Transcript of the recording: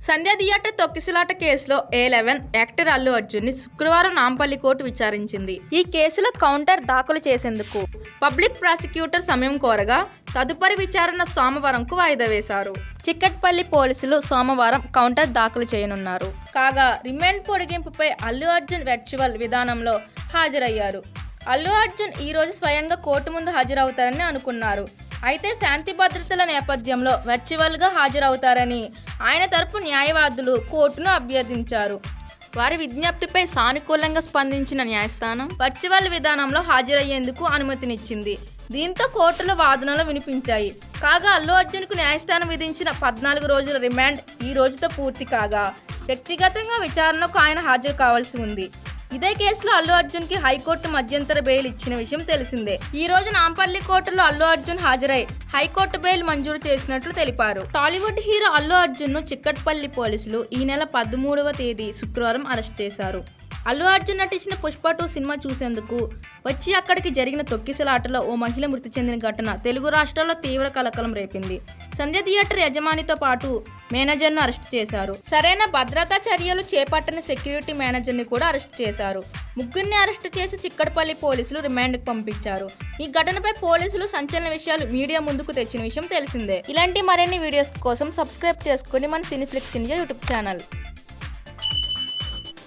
సంధ్య theatre తొక్కిసలాట కేసులో A11 actor Allu Arjun ని శుక్రవారం నాంపల్లి కోర్టు విచారించింది. ఈ కేసులో కౌంటర్ దాఖలు చేసేందుకు పబ్లిక్ ప్రాసిక్యూటర్ సమయం కోరగా తదుపరి విచారణ సోమవారంకు వాయిదా వేశారు. చిక్కట్పల్లి పోలీసులు సోమవారం కౌంటర్ దాఖలు చేయనున్నారు. కాగా రిమాండ్ పొడిగింపుపై అల్లు అర్జున్ వర్చువల్ విధానంలో హాజరయ్యారు. అల్లు అర్జున్ ఈ రోజు స్వయంగా కోర్టు ముందు హాజరవుతారని అనుకున్నారు. అయితే శాంతి భద్రతల నేపథ్యంలో వర్చువల్గా హాజరవుతారని ఆయన తరపు న్యాయవాదులు కోర్టును అభ్యర్థించారు. వారి విజ్ఞప్తిపై సానుకూలంగా స్పందించిన న్యాయస్థానం వర్చువల్ విధానంలో హాజరయ్యేందుకు అనుమతినిచ్చింది. దీంతో కోర్టులో వాదనలు వినిపించాయి. కాగా అల్లు అర్జున్కు న్యాయస్థానం విధించిన 14 రోజుల రిమాండ్ ఈ రోజుతో పూర్తి కాగా వ్యక్తిగతంగా విచారణకు ఆయన హాజరు కావాల్సి ఉంది. ఇదే కేసులో అల్లు అర్జున్ కి హైకోర్టు మధ్యంతర బెయిల్ ఇచ్చిన విషయం తెలిసిందే. ఈ రోజు నాంపల్లి కోర్టులో అల్లు అర్జున్ హాజరై హైకోర్టు బెయిల్ మంజూరు చేసినట్లు తెలిపారు. టాలీవుడ్ హీరో అల్లు అర్జున్ ను చిక్కట్పల్లి పోలీసులు ఈ నెల 13వ తేదీ శుక్రవారం అరెస్ట్ చేశారు. అల్లు అర్జున్ నటించిన పుష్ప 2 సినిమా చూసేందుకు వచ్చి అక్కడికి జరిగిన తొక్కిసలాటలో ఓ మహిళ మృతి చెందిన ఘటన తెలుగు రాష్ట్రాల్లో తీవ్ర కలకలం రేపింది. సంధ్య థియేటర్ యజమానితో పాటు మేనేజర్ను అరెస్ట్ చేశారు. సరైన భద్రతా చర్యలు చేపట్టని సెక్యూరిటీ మేనేజర్ని కూడా అరెస్ట్ చేశారు. ముగ్గురిని అరెస్ట్ చేసి చిక్కడపల్లి పోలీసులు రిమాండ్కు పంపించారు. ఈ ఘటనపై పోలీసులు సంచలన విషయాలు మీడియా ముందుకు తెచ్చిన విషయం తెలిసిందే. ఇలాంటి మరిన్ని వీడియోస్ కోసం సబ్స్క్రైబ్ చేసుకోండి మన సినీఫ్లిక్స్ ఇండియా యూట్యూబ్ ఛానల్.